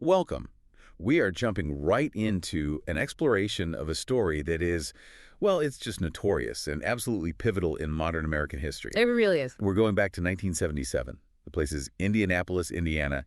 Welcome. We are jumping right into an exploration of a story that is, well, it's just notorious and absolutely pivotal in modern American history. It really is. We're going back to 1977. The place is Indianapolis, Indiana,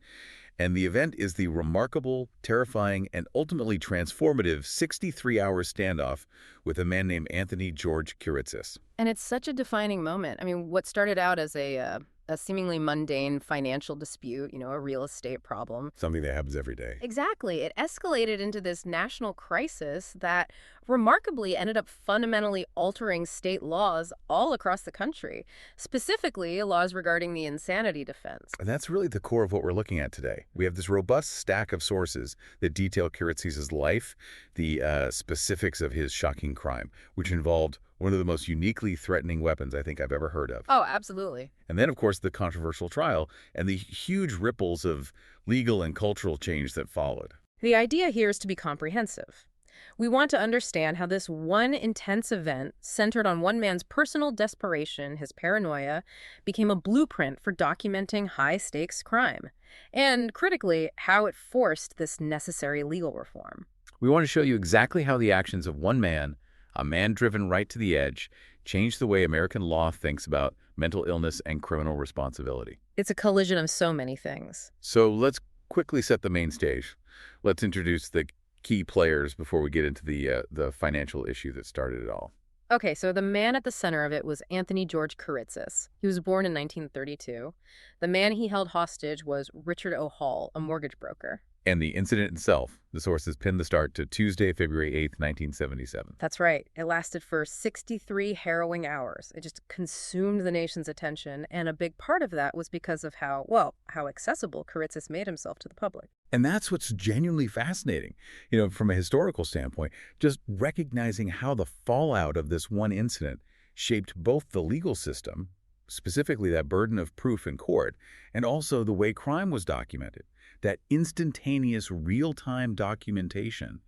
and the event is the remarkable, terrifying, and ultimately transformative 63-hour standoff with a man named Anthony George Kiritsis. And it's such a defining moment. I mean, what started out as a seemingly mundane financial dispute, a real estate problem. Something that happens every day. Exactly. It escalated into this national crisis that remarkably ended up fundamentally altering state laws all across the country, specifically laws regarding the insanity defense. And that's really the core of what we're looking at today. We have this robust stack of sources that detail Kiritsis' life, the specifics of his shocking crime, which involved one of the most uniquely threatening weapons I think I've ever heard of. Oh, absolutely. And then, of course, the controversial trial and the huge ripples of legal and cultural change that followed. The idea here is to be comprehensive. We want to understand how this one intense event, centered on one man's personal desperation, his paranoia, became a blueprint for documenting high-stakes crime. And, critically, how it forced this necessary legal reform. We want to show you exactly how the actions of one man, a man driven right to the edge, changed the way American law thinks about mental illness and criminal responsibility. It's a collision of so many things. So let's quickly set the main stage. Let's introduce the key players before we get into the financial issue that started it all. Okay, so the man at the center of it was Anthony George Kiritsis. He was born in 1932. The man he held hostage was Richard O. Hall, a mortgage broker. And the incident itself, the sources pinned the start to Tuesday, February 8th, 1977. That's right. It lasted for 63 harrowing hours. It just consumed the nation's attention, and a big part of that was because of how accessible Kiritsis made himself to the public. And that's what's genuinely fascinating, from a historical standpoint, just recognizing how the fallout of this one incident shaped both the legal system, specifically that burden of proof in court, and also the way crime was documented. That instantaneous real-time documentation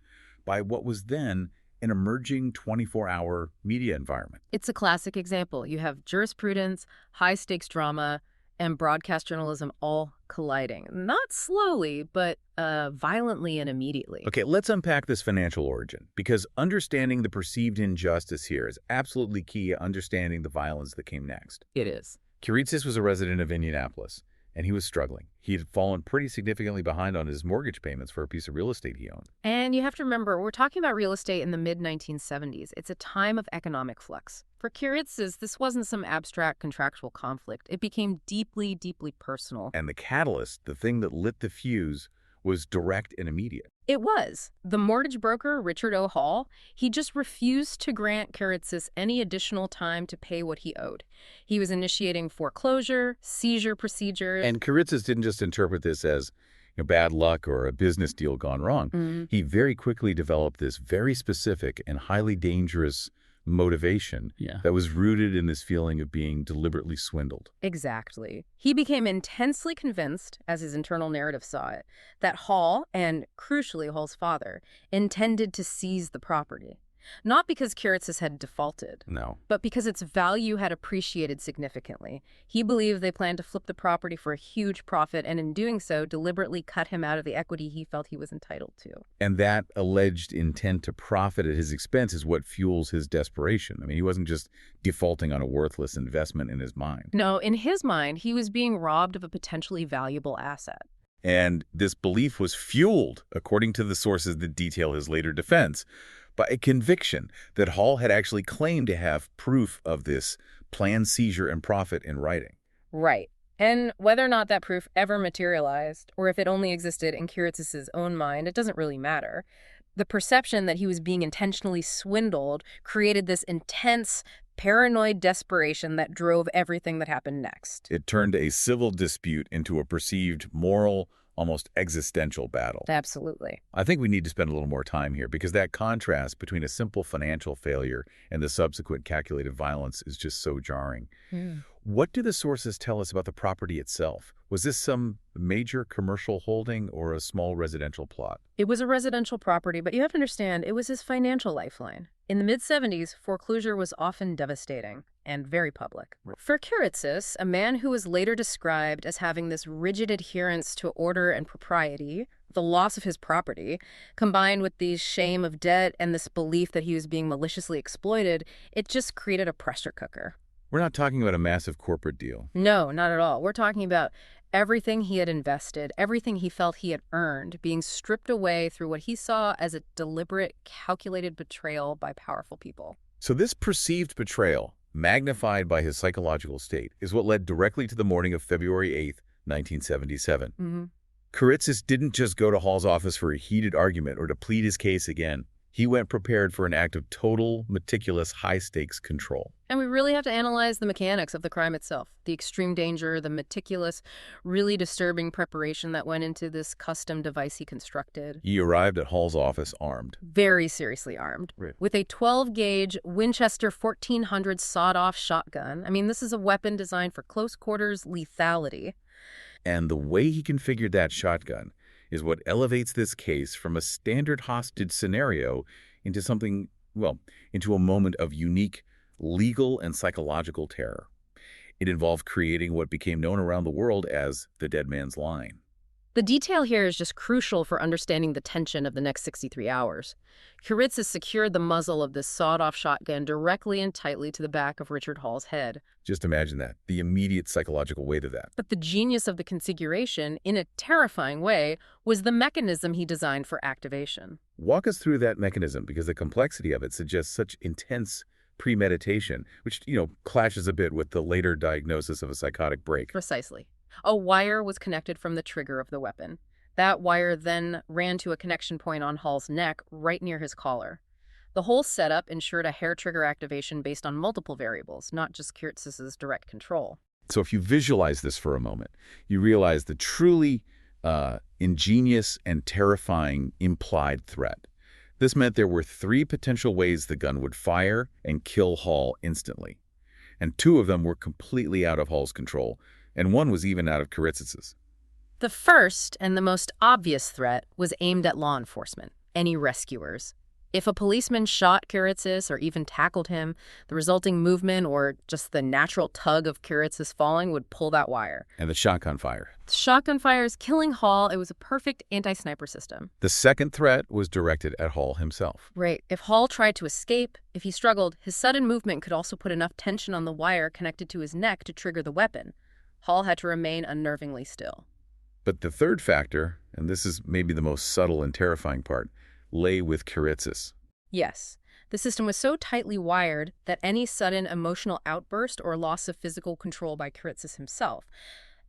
by what was then an emerging 24-hour media environment. It's a classic example. You have jurisprudence, high-stakes drama, and broadcast journalism all colliding. Not slowly, but violently and immediately. Okay, let's unpack this financial origin, because understanding the perceived injustice here is absolutely key to understanding the violence that came next. It is. Kiritsis was a resident of Indianapolis, and he was struggling. He had fallen pretty significantly behind on his mortgage payments for a piece of real estate he owned. And you have to remember, we're talking about real estate in the mid-1970s. It's a time of economic flux. For Kiritsis, this wasn't some abstract contractual conflict. It became deeply, deeply personal. And the catalyst, the thing that lit the fuse, was direct and immediate. It was. The mortgage broker, Richard O. Hall, he just refused to grant Kiritsis any additional time to pay what he owed. He was initiating foreclosure, seizure procedures. And Kiritsis didn't just interpret this as bad luck or a business deal gone wrong. He very quickly developed this very specific and highly dangerous motivation that was rooted in this feeling of being deliberately swindled. Exactly. He became intensely convinced, as his internal narrative saw it, that Hall, and crucially Hall's father, intended to seize the property. Not because Kiritsis had defaulted. No. But because its value had appreciated significantly. He believed they planned to flip the property for a huge profit, and in doing so, deliberately cut him out of the equity he felt he was entitled to. And that alleged intent to profit at his expense is what fuels his desperation. I mean, he wasn't just defaulting on a worthless investment in his mind. No, in his mind, he was being robbed of a potentially valuable asset. And this belief was fueled, according to the sources that detail his later defense, by a conviction that Hall had actually claimed to have proof of this planned seizure and profit in writing. Right. And whether or not that proof ever materialized, or if it only existed in Kiritsis' own mind, it doesn't really matter. The perception that he was being intentionally swindled created this intense, paranoid desperation that drove everything that happened next. It turned a civil dispute into a perceived moral, almost existential battle. Absolutely. I think we need to spend a little more time here because that contrast between a simple financial failure and the subsequent calculated violence is just so jarring. What do the sources tell us about the property itself? Was this some major commercial holding or a small residential plot? It was a residential property, but you have to understand, it was his financial lifeline. In the mid-70s, foreclosure was often devastating. and very public. For Kiritsis, a man who was later described as having this rigid adherence to order and propriety, the loss of his property, combined with the shame of debt and this belief that he was being maliciously exploited, it just created a pressure cooker. We're not talking about a massive corporate deal. No, not at all. We're talking about everything he had invested, everything he felt he had earned, being stripped away through what he saw as a deliberate, calculated betrayal by powerful people. So this perceived betrayal, magnified by his psychological state, is what led directly to the morning of February 8th, 1977. Mm-hmm. Kiritsis didn't just go to Hall's office for a heated argument or to plead his case again. He went prepared for an act of total, meticulous, high-stakes control. And we really have to analyze the mechanics of the crime itself, the extreme danger, the meticulous, really disturbing preparation that went into this custom device he constructed. He arrived at Hall's office armed. Very seriously armed. Right. With a 12-gauge Winchester 1400 sawed-off shotgun. I mean, this is a weapon designed for close-quarters lethality. And the way he configured that shotgun is what elevates this case from a standard hostage scenario into something, well, into a moment of unique legal and psychological terror. It involved creating what became known around the world as the dead man's line. The detail here is just crucial for understanding the tension of the next 63 hours. Kiritsis secured the muzzle of this sawed-off shotgun directly and tightly to the back of Richard Hall's head. Just imagine that, the immediate psychological weight of that. But the genius of the configuration, in a terrifying way, was the mechanism he designed for activation. Walk us through that mechanism, because the complexity of it suggests such intense premeditation, which, clashes a bit with the later diagnosis of a psychotic break. Precisely. A wire was connected from the trigger of the weapon. That wire then ran to a connection point on Hall's neck, right near his collar. The whole setup ensured a hair trigger activation based on multiple variables, not just Kiritsis's direct control. So if you visualize this for a moment, you realize the truly ingenious and terrifying implied threat. This meant there were 3 potential ways the gun would fire and kill Hall instantly. And 2 of them were completely out of Hall's control, and 1 was even out of Kiritsis's. The first and the most obvious threat was aimed at law enforcement, any rescuers. If a policeman shot Kiritsis or even tackled him, the resulting movement or just the natural tug of Kiritsis falling would pull that wire. And the shotgun fire. The shotgun fire is killing Hall. It was a perfect anti-sniper system. The second threat was directed at Hall himself. Right. If Hall tried to escape, if he struggled, his sudden movement could also put enough tension on the wire connected to his neck to trigger the weapon. Hall had to remain unnervingly still. But the third factor, and this is maybe the most subtle and terrifying part, lay with Kiritsis. Yes. The system was so tightly wired that any sudden emotional outburst or loss of physical control by Kiritsis himself,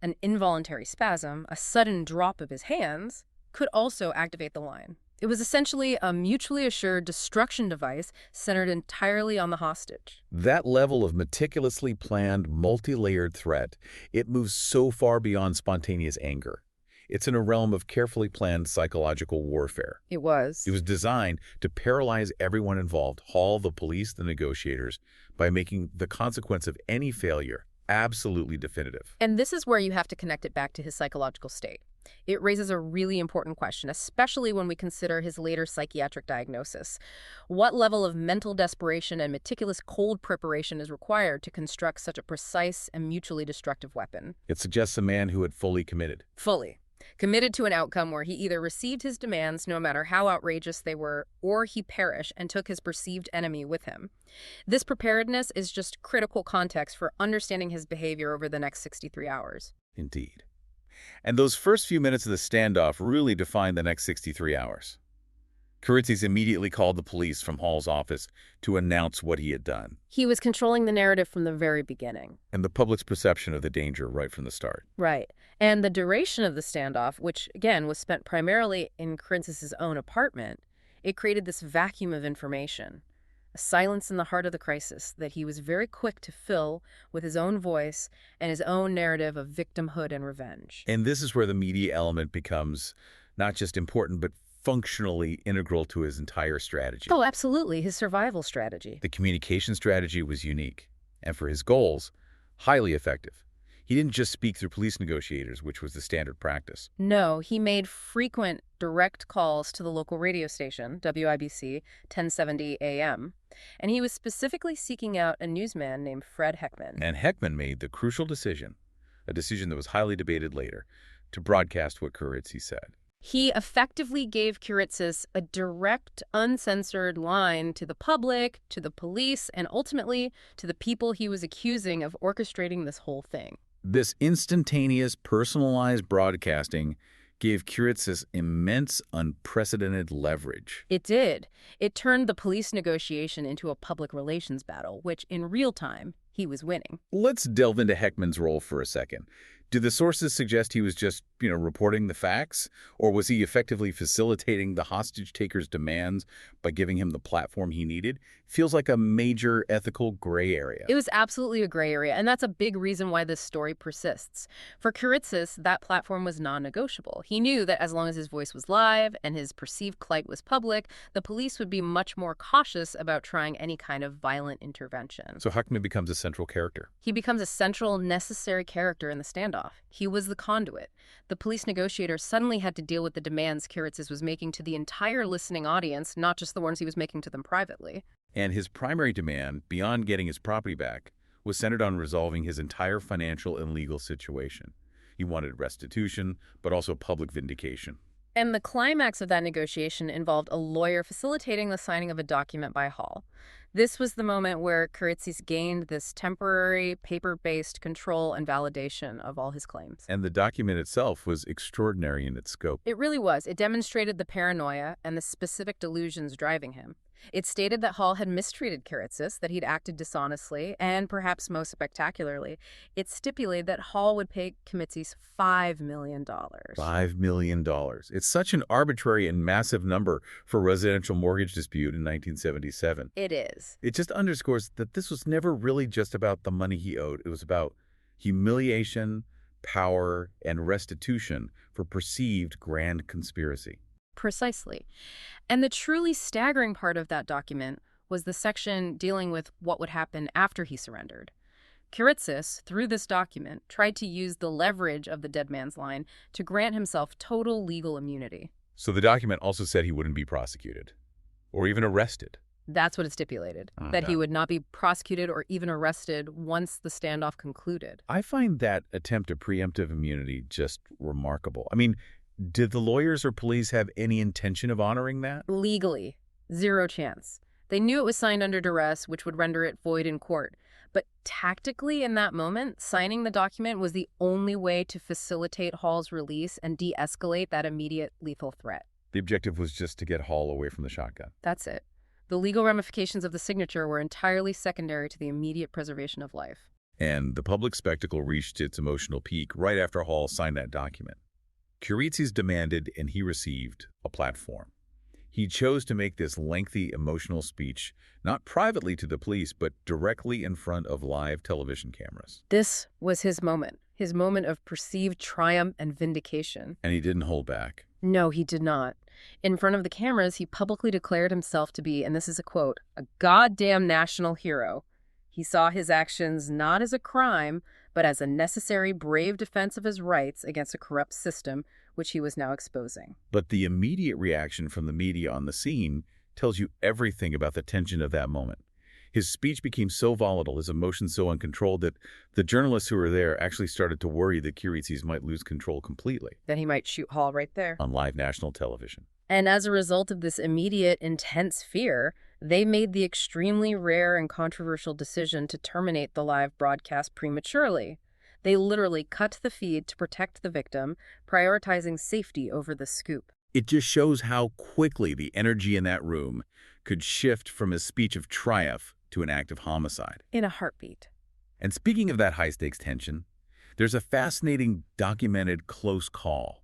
an involuntary spasm, a sudden drop of his hands, could also activate the line. It was essentially a mutually assured destruction device centered entirely on the hostage. That level of meticulously planned, multi-layered threat, it moves so far beyond spontaneous anger. It's in a realm of carefully planned psychological warfare. It was. It was designed to paralyze everyone involved, Hall, the police, the negotiators, by making the consequence of any failure absolutely definitive. And this is where you have to connect it back to his psychological state. It raises a really important question, especially when we consider his later psychiatric diagnosis. What level of mental desperation and meticulous cold preparation is required to construct such a precise and mutually destructive weapon? It suggests a man who had fully committed. Fully. Committed to an outcome where he either received his demands, no matter how outrageous they were, or he perished and took his perceived enemy with him. This preparedness is just critical context for understanding his behavior over the next 63 hours. Indeed. And those first few minutes of the standoff really defined the next 63 hours. Kiritsis immediately called the police from Hall's office to announce what he had done. He was controlling the narrative from the very beginning. And the public's perception of the danger right from the start. Right. And the duration of the standoff, which, again, was spent primarily in Kiritsis' own apartment, it created this vacuum of information, a silence in the heart of the crisis that he was very quick to fill with his own voice and his own narrative of victimhood and revenge. And this is where the media element becomes not just important, but functionally integral to his entire strategy. Oh, absolutely. His survival strategy. The communication strategy was unique, and for his goals, highly effective. He didn't just speak through police negotiators, which was the standard practice. No, he made frequent direct calls to the local radio station, WIBC 1070 AM, and he was specifically seeking out a newsman named Fred Heckman. And Heckman made the crucial decision, a decision that was highly debated later, to broadcast what Kiritsis said. He effectively gave Kiritsis a direct, uncensored line to the public, to the police, and ultimately to the people he was accusing of orchestrating this whole thing. This instantaneous, personalized broadcasting gave Kiritsis immense, unprecedented leverage. It did. It turned the police negotiation into a public relations battle, which in real time, he was winning. Let's delve into Heckman's role for a second. Do the sources suggest he was just, reporting the facts? Or was he effectively facilitating the hostage-taker's demands by giving him the platform he needed? Feels like a major ethical gray area. It was absolutely a gray area, and that's a big reason why this story persists. For Kiritsis, that platform was non-negotiable. He knew that as long as his voice was live and his perceived plight was public, the police would be much more cautious about trying any kind of violent intervention. So Heckman becomes a central character. He becomes a central, necessary character in the standoff. He was the conduit. The police negotiators suddenly had to deal with the demands Kiritsis was making to the entire listening audience, not just the ones he was making to them privately. And his primary demand, beyond getting his property back, was centered on resolving his entire financial and legal situation. He wanted restitution, but also public vindication. And the climax of that negotiation involved a lawyer facilitating the signing of a document by Hall. This was the moment where Kiritsis gained this temporary, paper-based control and validation of all his claims. And the document itself was extraordinary in its scope. It really was. It demonstrated the paranoia and the specific delusions driving him. It stated that Hall had mistreated Kiritsis, that he'd acted dishonestly, and perhaps most spectacularly, it stipulated that Hall would pay Kiritsis $5 million. $5 million. It's such an arbitrary and massive number for a residential mortgage dispute in 1977. It is. It just underscores that this was never really just about the money he owed. It was about humiliation, power, and restitution for perceived grand conspiracy. Precisely. And the truly staggering part of that document was the section dealing with what would happen after he surrendered. Kiritsis, through this document, tried to use the leverage of the dead man's line to grant himself total legal immunity. So the document also said he wouldn't be prosecuted or even arrested. That's what it stipulated, that he would not be prosecuted or even arrested once the standoff concluded. I find that attempt at preemptive immunity just remarkable. I mean, did the lawyers or police have any intention of honoring that? Legally, zero chance. They knew it was signed under duress, which would render it void in court. But tactically, in that moment, signing the document was the only way to facilitate Hall's release and de-escalate that immediate lethal threat. The objective was just to get Hall away from the shotgun. That's it. The legal ramifications of the signature were entirely secondary to the immediate preservation of life. And the public spectacle reached its emotional peak right after Hall signed that document. Kiritsis demanded and he received a platform. He chose to make this lengthy, emotional speech, not privately to the police, but directly in front of live television cameras. This was his moment of perceived triumph and vindication. And he didn't hold back. No, he did not. In front of the cameras, he publicly declared himself to be, and this is a quote, a goddamn national hero. He saw his actions not as a crime, but as a necessary, brave defense of his rights against a corrupt system, which he was now exposing. But the immediate reaction from the media on the scene tells you everything about the tension of that moment. His speech became so volatile, his emotions so uncontrolled, that the journalists who were there actually started to worry that Kiritsis might lose control completely. That he might shoot Hall right there. On live national television. And as a result of this immediate, intense fear, they made the extremely rare and controversial decision to terminate the live broadcast prematurely. They literally cut the feed to protect the victim, prioritizing safety over the scoop. It just shows how quickly the energy in that room could shift from a speech of triumph to an act of homicide. In a heartbeat. And speaking of that high-stakes tension, there's a fascinating documented close call.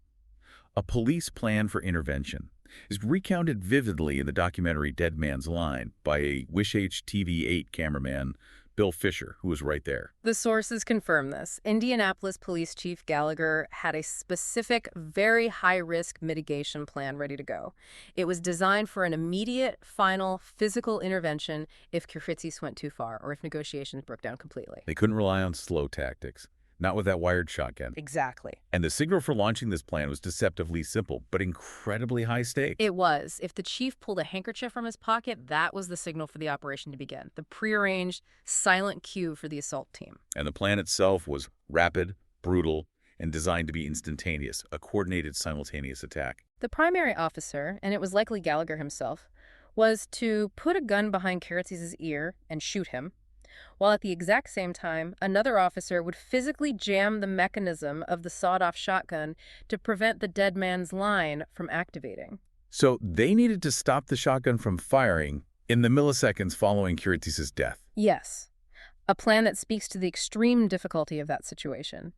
A police plan for intervention is recounted vividly in the documentary Dead Man's Line by a WishHTV8 cameraman, Bill Fisher, who was right there. The sources confirm this. Indianapolis Police Chief Gallagher had a specific, very high-risk mitigation plan ready to go. It was designed for an immediate, final, physical intervention if Kiritsis went too far or if negotiations broke down completely. They couldn't rely on slow tactics. not with that wired shotgun. Exactly. And the signal for launching this plan was deceptively simple, but incredibly high stakes. It was. If the chief pulled a handkerchief from his pocket, that was the signal for the operation to begin. The prearranged, silent cue for the assault team. And the plan itself was rapid, brutal, and designed to be instantaneous, a coordinated, simultaneous attack. The primary officer, and it was likely Gallagher himself, was to put a gun behind Kiritsis' ear and shoot him, while at the exact same time, another officer would physically jam the mechanism of the sawed-off shotgun to prevent the dead man's line from activating. So they needed to stop the shotgun from firing in the milliseconds following Kiritsis' death. Yes, a plan that speaks to the extreme difficulty of that situation.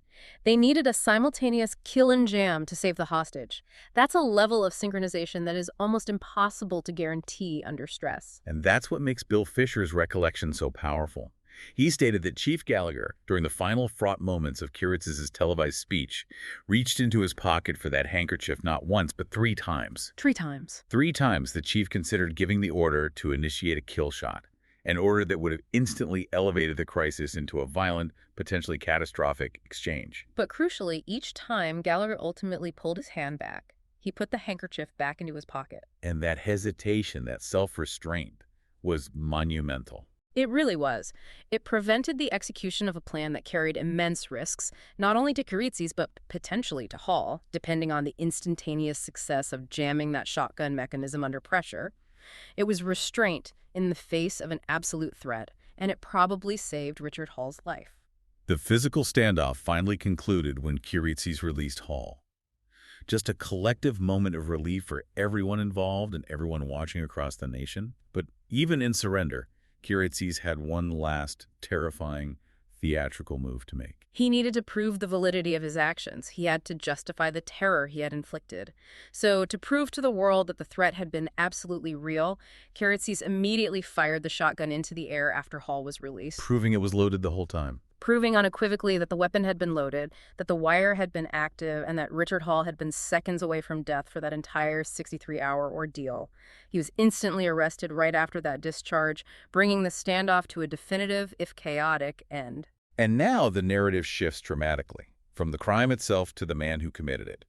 They needed a simultaneous kill and jam to save the hostage. That's a level of synchronization that is almost impossible to guarantee under stress. And that's what makes Bill Fisher's recollection so powerful. He stated that Chief Gallagher, during the final fraught moments of Kiritsis' televised speech, reached into his pocket for that handkerchief not once, but 3 times. 3 times. 3 times the chief considered giving the order to initiate a kill shot, an order that would have instantly elevated the crisis into a violent, potentially catastrophic exchange. But crucially, each time Gallagher ultimately pulled his hand back, he put the handkerchief back into his pocket. And that hesitation, that self-restraint, was monumental. It really was. It prevented the execution of a plan that carried immense risks, not only to Kiritsis, but potentially to Hall, depending on the instantaneous success of jamming that shotgun mechanism under pressure. It was restraint in the face of an absolute threat, and it probably saved Richard Hall's life. The physical standoff finally concluded when Kiritsis released Hall. Just a collective moment of relief for everyone involved and everyone watching across the nation. But even in surrender, Kiritsis had one last, terrifying, theatrical move to make. He needed to prove the validity of his actions. He had to justify the terror he had inflicted. So, to prove to the world that the threat had been absolutely real, Kiritsis immediately fired the shotgun into the air after Hall was released. Proving it was loaded the whole time. Proving unequivocally that the weapon had been loaded, that the wire had been active, and that Richard Hall had been seconds away from death for that entire 63-hour ordeal. He was instantly arrested right after that discharge, bringing the standoff to a definitive, if chaotic, end. And now the narrative shifts dramatically, from the crime itself to the man who committed it.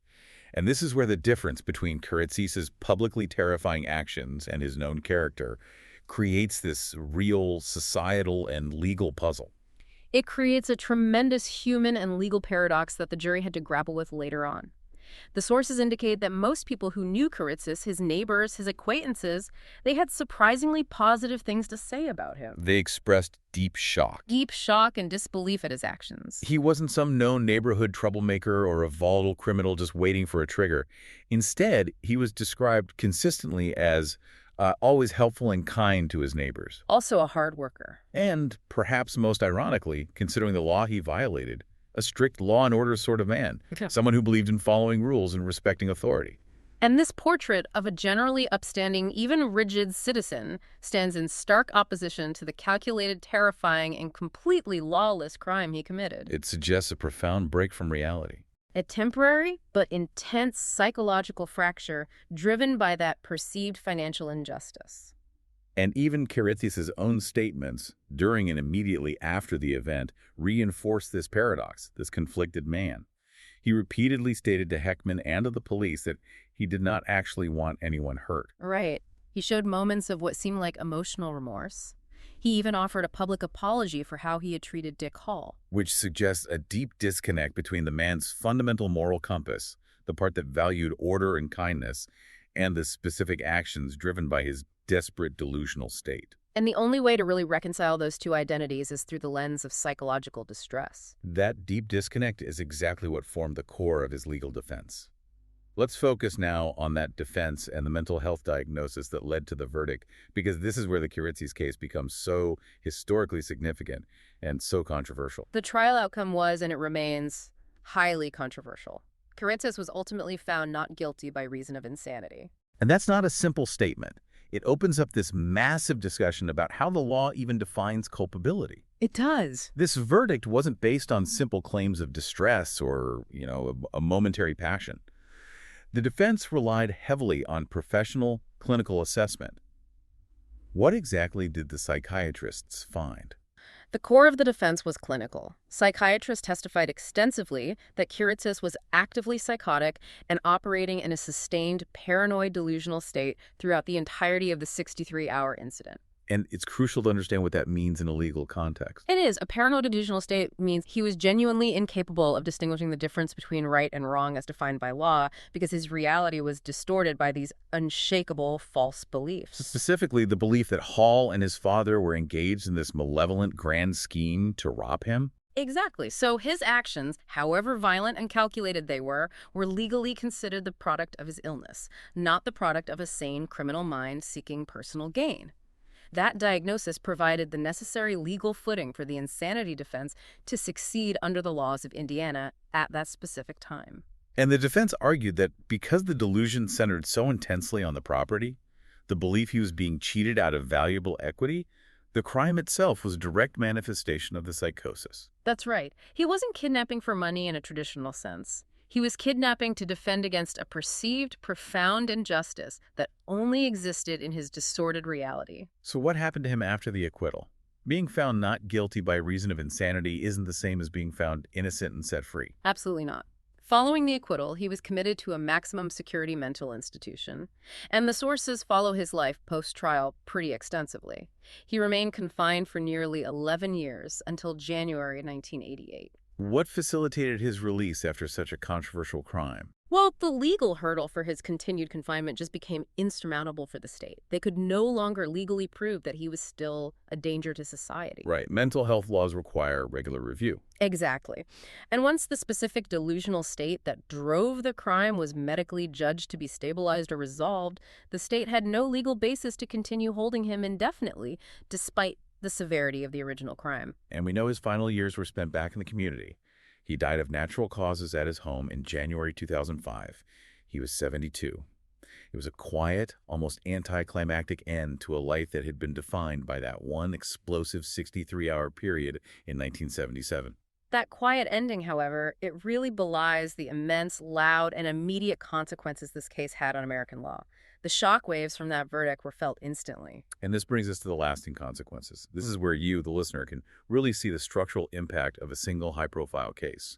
And this is where the difference between Kiritsis' publicly terrifying actions and his known character creates this real societal and legal puzzle. It creates a tremendous human and legal paradox that the jury had to grapple with later on. The sources indicate that most people who knew Kiritsis, his neighbors, his acquaintances, they had surprisingly positive things to say about him. They expressed deep shock. Deep shock and disbelief at his actions. He wasn't some known neighborhood troublemaker or a volatile criminal just waiting for a trigger. Instead, he was described consistently as always helpful and kind to his neighbors. Also a hard worker. And, perhaps most ironically, considering the law he violated, a strict law and order sort of man, someone who believed in following rules and respecting authority. And this portrait of a generally upstanding, even rigid citizen stands in stark opposition to the calculated, terrifying, and completely lawless crime he committed. It suggests a profound break from reality. A temporary but intense psychological fracture driven by that perceived financial injustice. And even Kiritsis' own statements during and immediately after the event reinforced this paradox, this conflicted man. He repeatedly stated to Heckman and to the police that he did not actually want anyone hurt. Right. He showed moments of what seemed like emotional remorse. He even offered a public apology for how he had treated Dick Hall. Which suggests a deep disconnect between the man's fundamental moral compass, the part that valued order and kindness, and the specific actions driven by his desperate delusional state. And the only way to really reconcile those two identities is through the lens of psychological distress. That deep disconnect is exactly what formed the core of his legal defense. Let's focus now on that defense and the mental health diagnosis that led to the verdict, because this is where the Kiritsis case becomes so historically significant and so controversial. The trial outcome was, and it remains, highly controversial. Kiritsis was ultimately found not guilty by reason of insanity. And that's not a simple statement. It opens up this massive discussion about how the law even defines culpability. It does. This verdict wasn't based on simple claims of distress or, a momentary passion. The defense relied heavily on professional clinical assessment. What exactly did the psychiatrists find? The core of the defense was clinical. Psychiatrists testified extensively that Kiritsis was actively psychotic and operating in a sustained paranoid delusional state throughout the entirety of the 63-hour incident. And it's crucial to understand what that means in a legal context. It is. A paranoid delusional state means he was genuinely incapable of distinguishing the difference between right and wrong as defined by law because his reality was distorted by these unshakable false beliefs. Specifically, the belief that Hall and his father were engaged in this malevolent grand scheme to rob him. Exactly. So his actions, however violent and calculated they were legally considered the product of his illness, not the product of a sane criminal mind seeking personal gain. That diagnosis provided the necessary legal footing for the insanity defense to succeed under the laws of Indiana at that specific time. And the defense argued that because the delusion centered so intensely on the property, the belief he was being cheated out of valuable equity, the crime itself was a direct manifestation of the psychosis. That's right. He wasn't kidnapping for money in a traditional sense. He was kidnapping to defend against a perceived profound injustice that only existed in his distorted reality. So what happened to him after the acquittal? Being found not guilty by reason of insanity isn't the same as being found innocent and set free. Absolutely not. Following the acquittal, he was committed to a maximum security mental institution, and the sources follow his life post-trial pretty extensively. He remained confined for nearly 11 years until January 1988. What facilitated his release after such a controversial crime? Well, the legal hurdle for his continued confinement just became insurmountable for the state. They could no longer legally prove that he was still a danger to society. Right. Mental health laws require regular review. Exactly. And once the specific delusional state that drove the crime was medically judged to be stabilized or resolved, the state had no legal basis to continue holding him indefinitely, despite the severity of the original crime. And we know his final years were spent back in the community. He died of natural causes at his home in January 2005. He was 72. It was a quiet, almost anticlimactic end to a life that had been defined by that one explosive 63-hour period in 1977. That quiet ending, however, it really belies the immense, loud, and immediate consequences this case had on American law. The shockwaves from that verdict were felt instantly. And this brings us to the lasting consequences. This is where you, the listener, can really see the structural impact of a single high-profile case.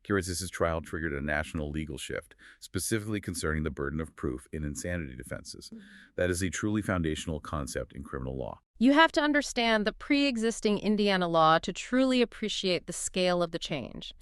Kiritsis' trial triggered a national legal shift, specifically concerning the burden of proof in insanity defenses. That is a truly foundational concept in criminal law. You have to understand the pre-existing Indiana law to truly appreciate the scale of the change.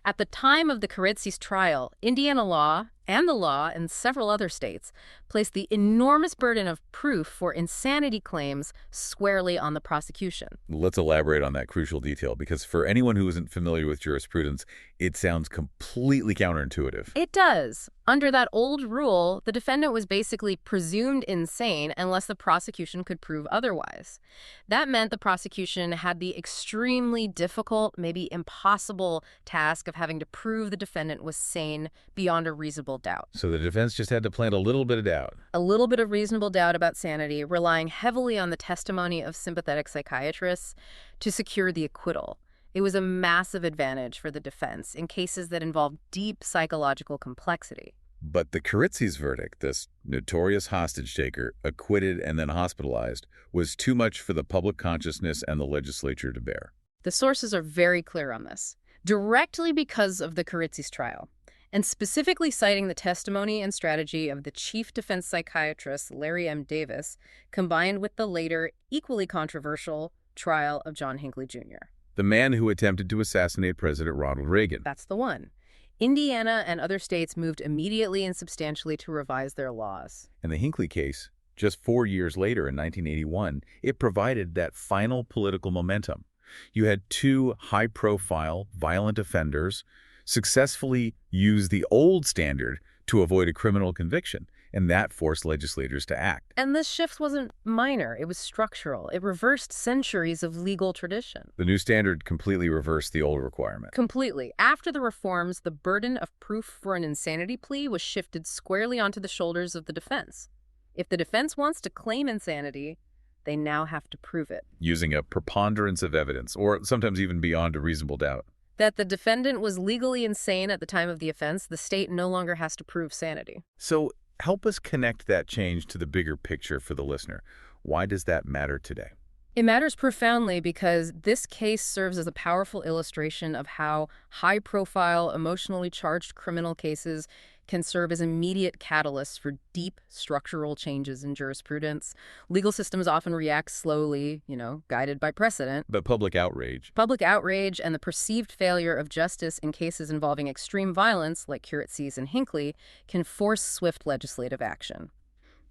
At the time of the Kiritsis trial, Indiana law and the law in several other states placed the enormous burden of proof for insanity claims squarely on the prosecution. Let's elaborate on that crucial detail, because for anyone who isn't familiar with jurisprudence, it sounds completely counterintuitive. It does. Under that old rule, the defendant was basically presumed insane unless the prosecution could prove otherwise. That meant the prosecution had the extremely difficult, maybe impossible task of having to prove the defendant was sane beyond a reasonable doubt. So the defense just had to plant a little bit of doubt. A little bit of reasonable doubt about sanity, relying heavily on the testimony of sympathetic psychiatrists to secure the acquittal. It was a massive advantage for the defense in cases that involved deep psychological complexity. But the Kiritsis verdict, this notorious hostage taker, acquitted and then hospitalized, was too much for the public consciousness and the legislature to bear. The sources are very clear on this, directly because of the Kiritsis trial, and specifically citing the testimony and strategy of the chief defense psychiatrist, Larry M. Davis, combined with the later, equally controversial, trial of John Hinckley Jr. The man who attempted to assassinate President Ronald Reagan. That's the one. Indiana and other states moved immediately and substantially to revise their laws. In the Hinckley case, just 4 years later in 1981, it provided that final political momentum. You had two high-profile, violent offenders successfully use the old standard to avoid a criminal conviction, and that forced legislators to act. And this shift wasn't minor, it was structural. It reversed centuries of legal tradition. The new standard completely reversed the old requirement. Completely. After the reforms, the burden of proof for an insanity plea was shifted squarely onto the shoulders of the defense. If the defense wants to claim insanity, they now have to prove it. Using a preponderance of evidence, or sometimes even beyond a reasonable doubt. That the defendant was legally insane at the time of the offense, the state no longer has to prove sanity. So help us connect that change to the bigger picture for the listener. Why does that matter today? It matters profoundly because this case serves as a powerful illustration of how high-profile, emotionally charged criminal cases can serve as immediate catalysts for deep structural changes in jurisprudence. Legal systems often react slowly, guided by precedent. But public outrage. Public outrage and the perceived failure of justice in cases involving extreme violence, like Kiritsis and Hinckley, can force swift legislative action.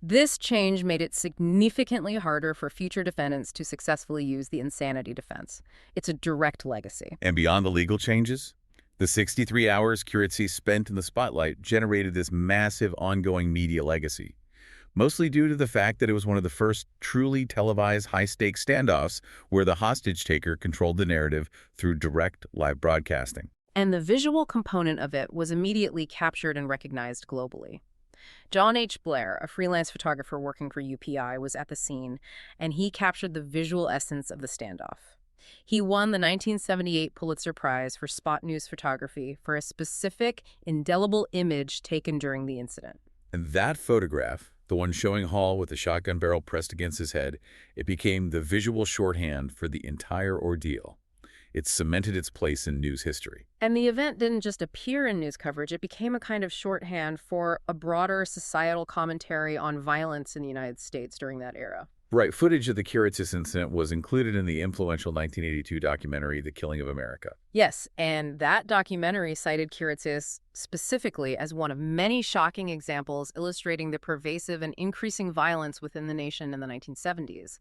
This change made it significantly harder for future defendants to successfully use the insanity defense. It's a direct legacy. And beyond the legal changes, the 63 hours Kiritsis spent in the spotlight generated this massive ongoing media legacy, mostly due to the fact that it was one of the first truly televised high-stakes standoffs where the hostage-taker controlled the narrative through direct live broadcasting. And the visual component of it was immediately captured and recognized globally. John H. Blair, a freelance photographer working for UPI, was at the scene, and he captured the visual essence of the standoff. He won the 1978 Pulitzer Prize for spot news photography for a specific, indelible image taken during the incident. And that photograph, the one showing Hall with the shotgun barrel pressed against his head, it became the visual shorthand for the entire ordeal. It cemented its place in news history. And the event didn't just appear in news coverage, it became a kind of shorthand for a broader societal commentary on violence in the United States during that era. Right, footage of the Kiritsis incident was included in the influential 1982 documentary, The Killing of America. Yes, and that documentary cited Kiritsis specifically as one of many shocking examples illustrating the pervasive and increasing violence within the nation in the 1970s.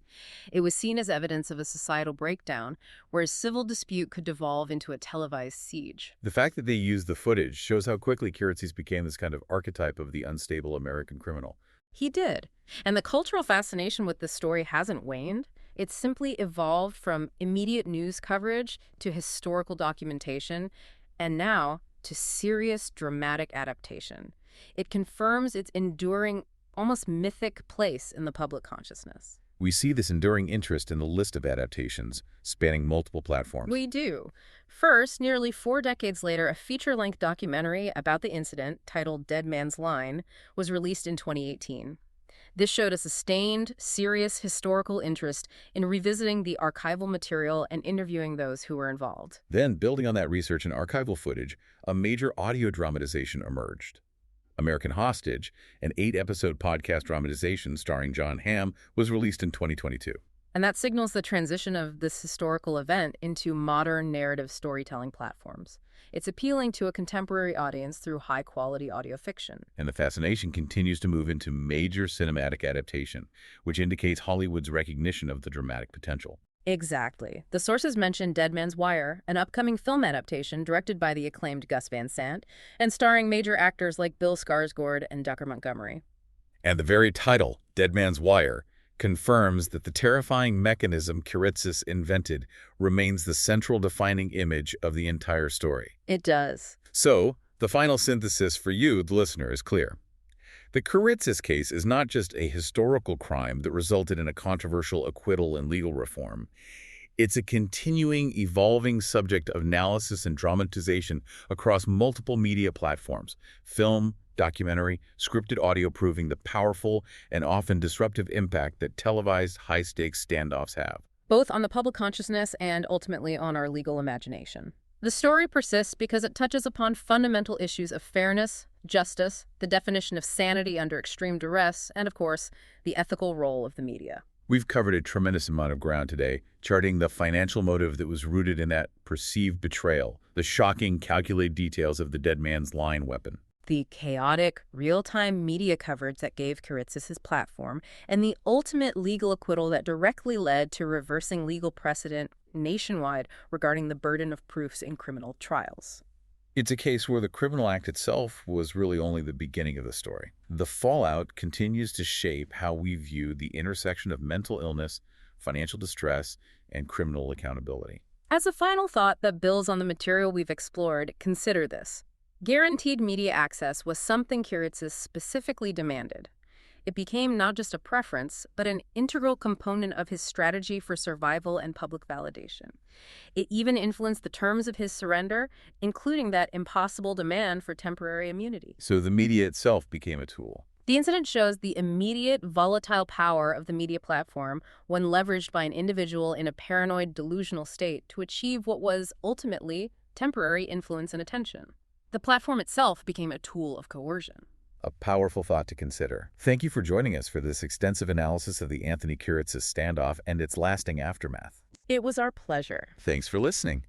It was seen as evidence of a societal breakdown, where a civil dispute could devolve into a televised siege. The fact that they used the footage shows how quickly Kiritsis became this kind of archetype of the unstable American criminal. He did. And the cultural fascination with this story hasn't waned. It's simply evolved from immediate news coverage to historical documentation, and now to serious dramatic adaptation. It confirms its enduring, almost mythic place in the public consciousness. We see this enduring interest in the list of adaptations, spanning multiple platforms. We do. First, nearly 4 decades later, a feature-length documentary about the incident, titled Dead Man's Line, was released in 2018. This showed a sustained, serious historical interest in revisiting the archival material and interviewing those who were involved. Then, building on that research and archival footage, a major audio dramatization emerged. American Hostage, an 8-episode podcast dramatization starring John Hamm, was released in 2022. And that signals the transition of this historical event into modern narrative storytelling platforms. It's appealing to a contemporary audience through high-quality audio fiction. And the fascination continues to move into major cinematic adaptation, which indicates Hollywood's recognition of the dramatic potential. Exactly. The sources mention Dead Man's Wire, an upcoming film adaptation directed by the acclaimed Gus Van Sant and starring major actors like Bill Skarsgård and Dacre Montgomery. And the very title, Dead Man's Wire, confirms that the terrifying mechanism Kiritsis invented remains the central defining image of the entire story. It does. So, the final synthesis for you, the listener, is clear. The Kiritsis case is not just a historical crime that resulted in a controversial acquittal and legal reform. It's a continuing, evolving subject of analysis and dramatization across multiple media platforms: film, documentary, scripted audio, proving the powerful and often disruptive impact that televised high-stakes standoffs have, both on the public consciousness and ultimately on our legal imagination. The story persists because it touches upon fundamental issues of fairness, justice, the definition of sanity under extreme duress, and, of course, the ethical role of the media. We've covered a tremendous amount of ground today, charting the financial motive that was rooted in that perceived betrayal, the shocking, calculated details of the Dead Man's Line weapon, the chaotic, real-time media coverage that gave Kiritsis his platform, and the ultimate legal acquittal that directly led to reversing legal precedent nationwide regarding the burden of proofs in criminal trials. It's a case where the criminal act itself was really only the beginning of the story. The fallout continues to shape how we view the intersection of mental illness, financial distress, and criminal accountability. As a final thought that builds on the material we've explored, consider this. Guaranteed media access was something Kiritsis specifically demanded. It became not just a preference, but an integral component of his strategy for survival and public validation. It even influenced the terms of his surrender, including that impossible demand for temporary immunity. So the media itself became a tool. The incident shows the immediate, volatile power of the media platform when leveraged by an individual in a paranoid, delusional state to achieve what was ultimately temporary influence and attention. The platform itself became a tool of coercion. A powerful thought to consider. Thank you for joining us for this extensive analysis of the Anthony Kiritsis standoff and its lasting aftermath. It was our pleasure. Thanks for listening.